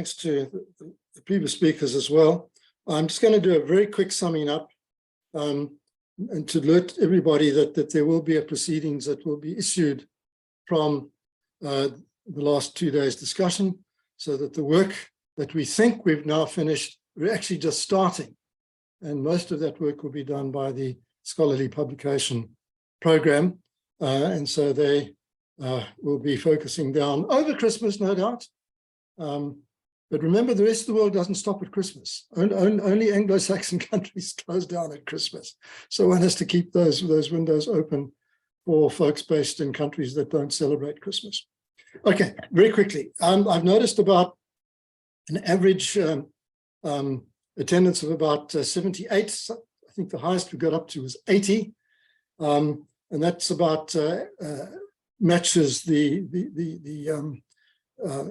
Thanks to the previous speakers as well. I'm just going to do a very quick summing up and to alert everybody that there will be a proceedings that will be issued from the last 2 days' discussion, so that the work that we think we've now finished, we're actually just starting. And most of that work will be done by the scholarly publication program. And so they will be focusing down over Christmas, no doubt. But remember, the rest of the world doesn't stop at Christmas. Only Anglo-Saxon countries close down at Christmas. So one has to keep those windows open for folks based in countries that don't celebrate Christmas. Okay, very quickly. I've noticed about an average attendance of about 78. I think the highest we got up to was 80. And that's about matches the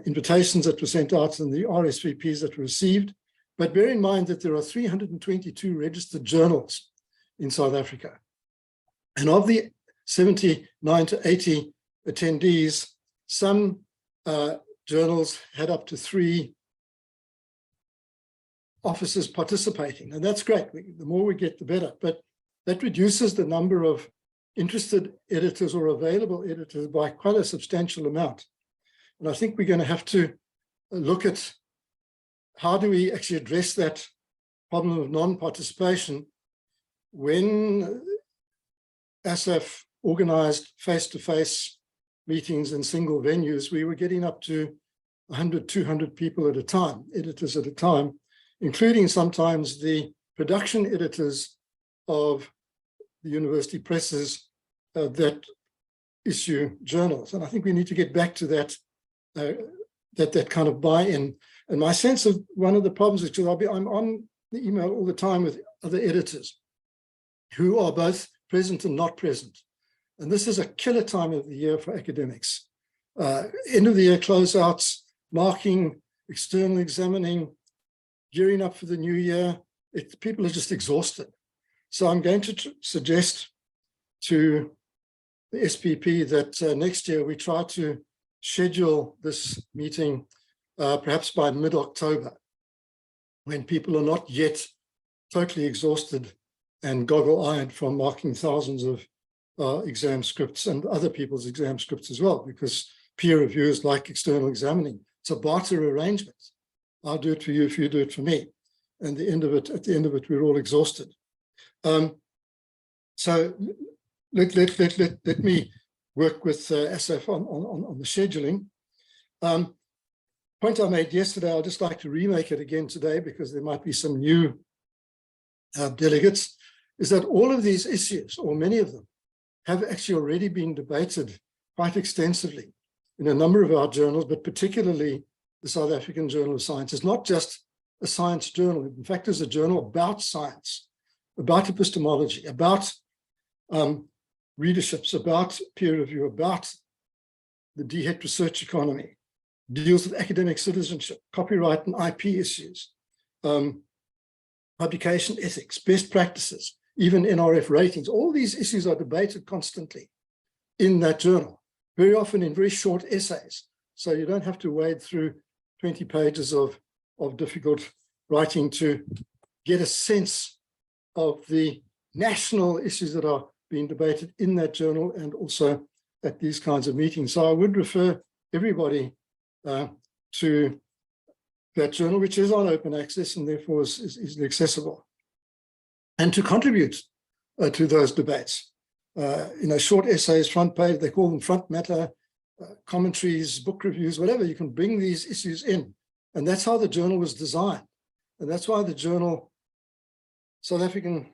invitations that were sent out and the RSVPs that were received. But bear in mind that there are 322 registered journals in South Africa. And of the 79 to 80 attendees, some journals had up to 3 officers participating. And that's great. The more we get, the better. But that reduces the number of interested editors or available editors by quite a substantial amount. And I think we're going to have to look at how do we actually address that problem of non-participation. When NSEF organized face-to-face meetings in single venues, we were getting up to 100, 200 people at a time, editors at a time, including sometimes the production editors of the university presses that issue journals. And I think we need to get back to that that kind of buy-in. And my sense of one of the problems is, because I'm on the email all the time with other editors who are both present and not present. And this is a killer time of the year for academics. End of the year closeouts, marking, external examining, gearing up for the new year. People are just exhausted. So I'm going to suggest to the SPP that next year we try to schedule this meeting perhaps by mid-October, when people are not yet totally exhausted and goggle-eyed from marking thousands of exam scripts and other people's exam scripts as well, because peer reviewers like external examining. It's a barter arrangement. I'll do it for you if you do it for me. And at the end of it, we're all exhausted. So let me work with NSEF on the scheduling. Point I made yesterday, I'd just like to remake it again today, because there might be some new delegates, is that all of these issues, or many of them, have actually already been debated quite extensively in a number of our journals, but particularly the South African Journal of Science. It's not just a science journal. In fact, it's a journal about science, about epistemology, about readerships, about peer review, about the DHET research economy, deals with academic citizenship, copyright and IP issues, publication ethics, best practices, even NRF ratings. All these issues are debated constantly in that journal, very often in very short essays. So you don't have to wade through 20 pages of difficult writing to get a sense of the national issues that are being debated in that journal and also at these kinds of meetings. So I would refer everybody to that journal, which is on open access and therefore is easily accessible, and to contribute to those debates. Short essays, front page, they call them front matter, commentaries, book reviews, whatever. You can bring these issues in. And that's how the journal was designed. And that's why the journal, South African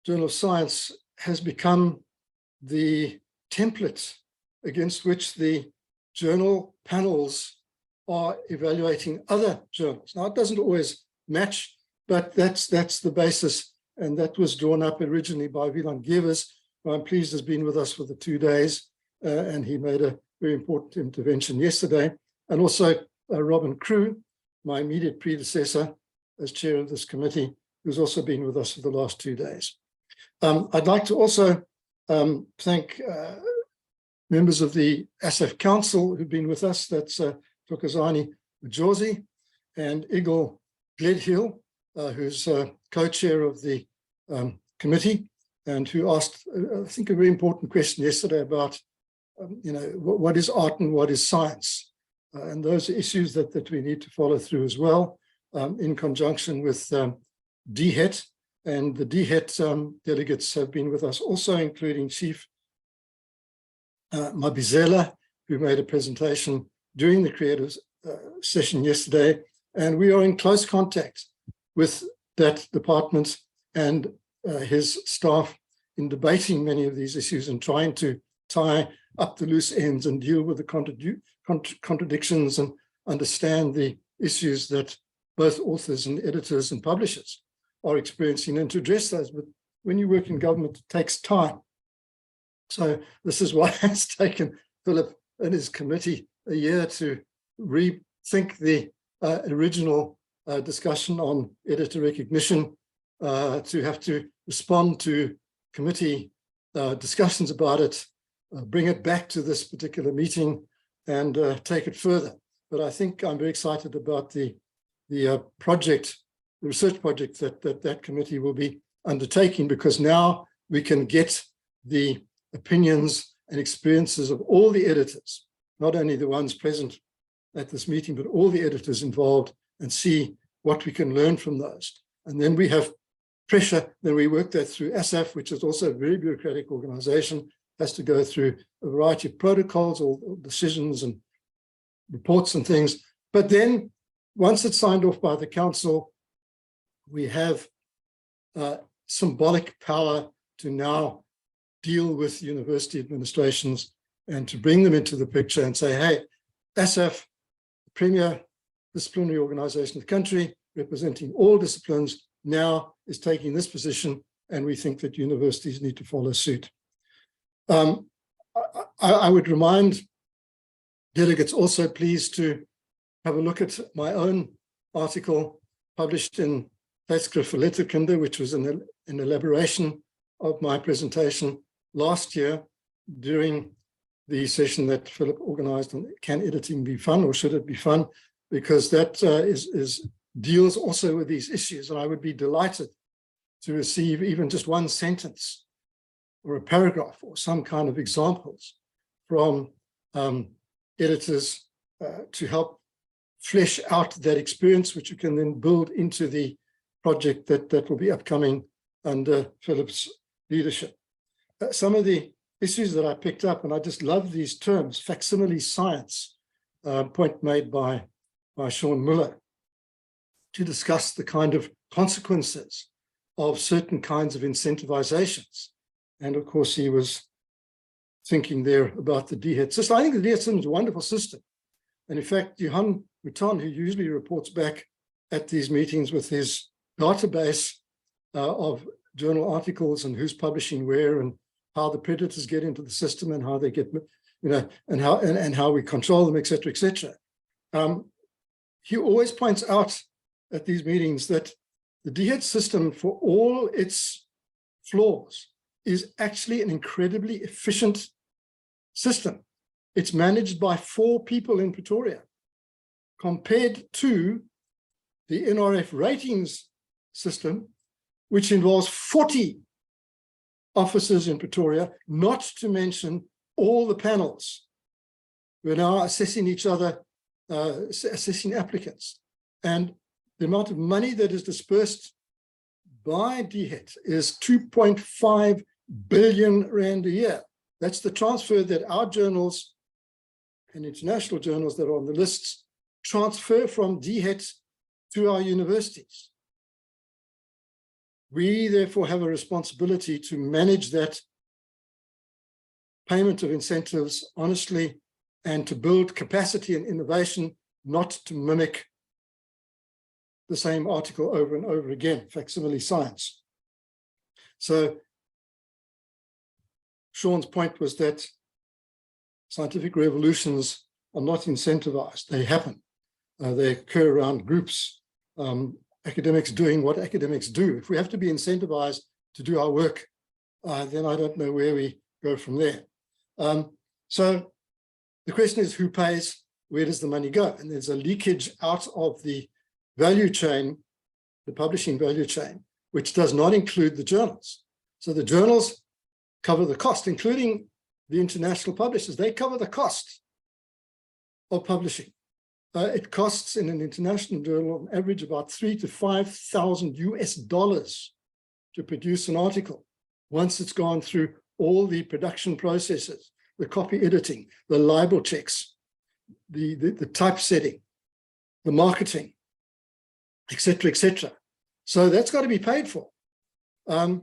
Journal of Science, has become the template against which the journal panels are evaluating other journals. Now, it doesn't always match, but that's the basis. And that was drawn up originally by Wieland Gewers, who I'm pleased has been with us for the 2 days. And he made a very important intervention yesterday. And also Robin Crew, my immediate predecessor as chair of this committee, who's also been with us for the last 2 days. I'd like to also thank members of the NSEF Council who've been with us. That's Tokozani Majosi, and Igor Gledhill, who's co-chair of the committee, and who asked, I think, a very important question yesterday about, what is art and what is science? And those are issues that we need to follow through as well, in conjunction with DHET. And the DHET delegates have been with us also, including Chief Mabizela, who made a presentation during the creators session yesterday. And we are in close contact with that department and his staff in debating many of these issues and trying to tie up the loose ends and deal with the contradictions and understand the issues that both authors and editors and publishers are experiencing, and to address those. But when you work in government, it takes time. So this is why it's taken Philip and his committee a year to rethink the original discussion on editor recognition, to have to respond to committee discussions about it, bring it back to this particular meeting and take it further. But I think I'm very excited about the project, the research project that committee will be undertaking, because now we can get the opinions and experiences of all the editors, not only the ones present at this meeting, but all the editors involved, and see what we can learn from those. And then we have pressure, then we work that through NSEF, which is also a very bureaucratic organization, has to go through a variety of protocols or decisions and reports and things. But then once it's signed off by the council, we have symbolic power to now deal with university administrations and to bring them into the picture and say, hey, NSEF, the premier disciplinary organization in the country, representing all disciplines, now is taking this position, and we think that universities need to follow suit. I would remind delegates also, please, to have a look at my own article published in Tydskrif vir Letterkunde, which was an elaboration of my presentation last year during the session that Philip organized on can editing be fun, or should it be fun? Because that deals also with these issues. And I would be delighted to receive even just one sentence or a paragraph or some kind of examples from editors to help flesh out that experience, which you can then build into the project that will be upcoming under Philip's leadership. Some of the issues that I picked up, and I just love these terms, facsimile science, point made by Sean Muller, to discuss the kind of consequences of certain kinds of incentivizations. And of course, he was thinking there about the DHET system. I think the DHET system is a wonderful system. And in fact, Johan Mouton, who usually reports back at these meetings with his database of journal articles and who's publishing where and how the predators get into the system and how they get, and how we control them, et cetera, et cetera. He always points out at these meetings that the DHET system, for all its flaws, is actually an incredibly efficient system. It's managed by 4 people in Pretoria, compared to the NRF ratings system, which involves 40 officers in Pretoria, not to mention all the panels. We're now assessing each other, assessing applicants. And the amount of money that is dispersed by DHET is 2.5 billion rand a year. That's the transfer that our journals and international journals that are on the lists transfer from DHET to our universities. We therefore have a responsibility to manage that payment of incentives honestly and to build capacity and innovation, not to mimic the same article over and over again, facsimile science. So Sean's point was that scientific revolutions are not incentivized. They happen. They occur around groups, academics doing what academics do. If we have to be incentivized to do our work, then I don't know where we go from there. So the question is, who pays? Where does the money go? And there's a leakage out of the value chain, the publishing value chain, which does not include the journals. So the journals cover the cost, including the international publishers. They cover the cost of publishing. It costs in an international journal on average about $3,000 to $5,000 to produce an article once it's gone through all the production processes, the copy editing, the libel checks, the typesetting, the marketing, et cetera, et cetera. So that's got to be paid for. The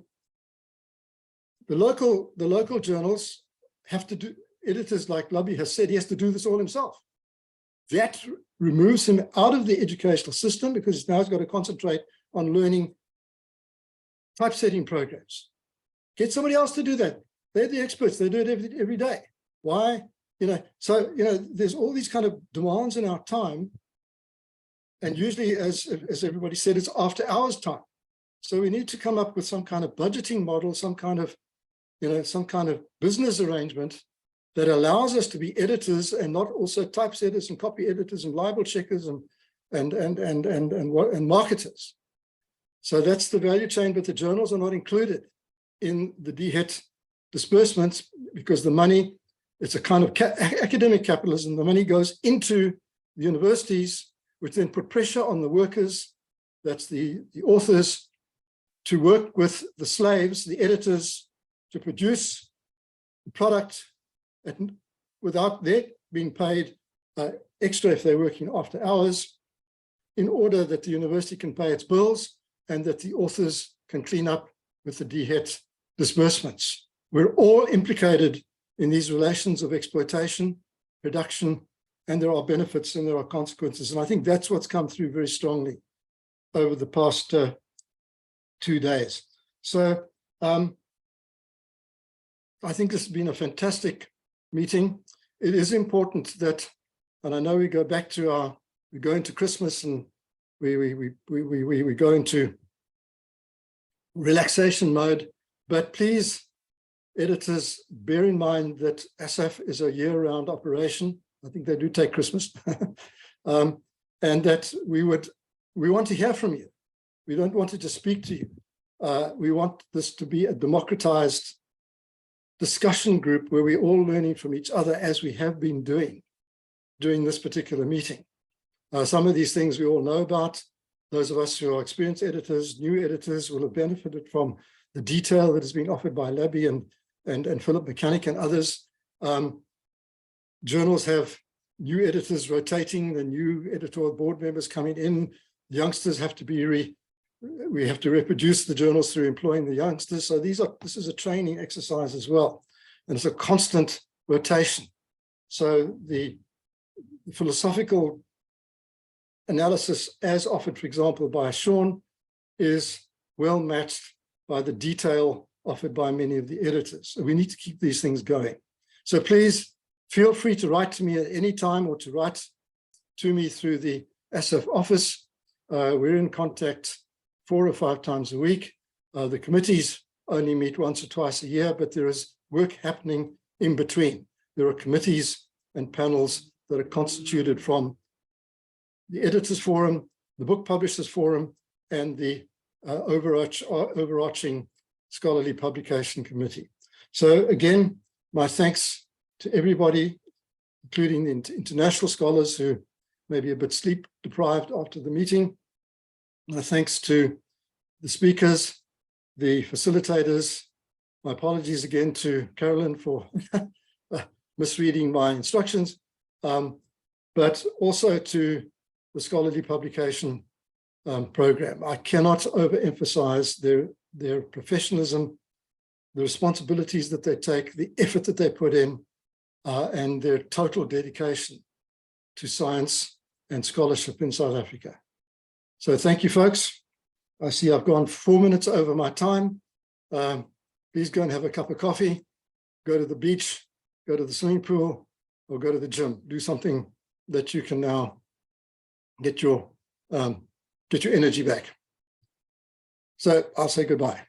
local journals have to do, editors like Lubby has said, he has to do this all himself. That removes him out of the educational system because he's now got to concentrate on learning typesetting programs. Get somebody else to do that. They're the experts. They do it every day. Why? So, there's all these kind of demands in our time. And usually, as everybody said, it's after hours time. So we need to come up with some kind of budgeting model, some kind of business arrangement that allows us to be editors and not also typesetters and copy editors and libel checkers and marketers. So that's the value chain, but the journals are not included in the DHET disbursements because the money, it's a kind of academic capitalism. The money goes into the universities, which then put pressure on the workers, that's the authors, to work with the slaves, the editors, to produce the product without their being paid extra if they're working after hours, in order that the university can pay its bills and that the authors can clean up with the DHET disbursements. We're all implicated in these relations of exploitation, production, and there are benefits and there are consequences. And I think that's what's come through very strongly over the past 2 days. So I think this has been a fantastic meeting. It is important that, and I know we go back to we go into Christmas and we go into relaxation mode, but please, editors, bear in mind that NSEF is a year-round operation. I think they do take Christmas, and that we want to hear from you. We don't want to just speak to you. We want this to be a democratized discussion group where we're all learning from each other as we have been doing during this particular meeting. Some of these things we all know about. Those of us who are experienced editors, new editors, will have benefited from the detail that has been offered by Labby and Philip Mechanic and others. Journals have new editors rotating, the new editorial board members coming in. The youngsters have to be we have to reproduce the journals through employing the youngsters. So this is a training exercise as well. And it's a constant rotation. So the philosophical analysis as offered, for example, by Sean, is well matched by the detail offered by many of the editors. So we need to keep these things going. So please feel free to write to me at any time or to write to me through the NSEF office. We're in contact 4 or 5 times a week. The committees only meet once or twice a year, but there is work happening in between. There are committees and panels that are constituted from the Editors Forum, the Book Publishers Forum, and the overarching Scholarly Publication Committee. So again, my thanks to everybody, including the international scholars who may be a bit sleep deprived after the meeting. My thanks to the speakers, the facilitators. My apologies again to Carolyn for misreading my instructions, but also to the Scholarly Publication Program. I cannot overemphasize their professionalism, the responsibilities that they take, the effort that they put in, and their total dedication to science and scholarship in South Africa. So thank you, folks. I see I've gone 4 minutes over my time. Please go and have a cup of coffee, go to the beach, go to the swimming pool, or go to the gym. Do something that you can now get your energy back. So I'll say goodbye.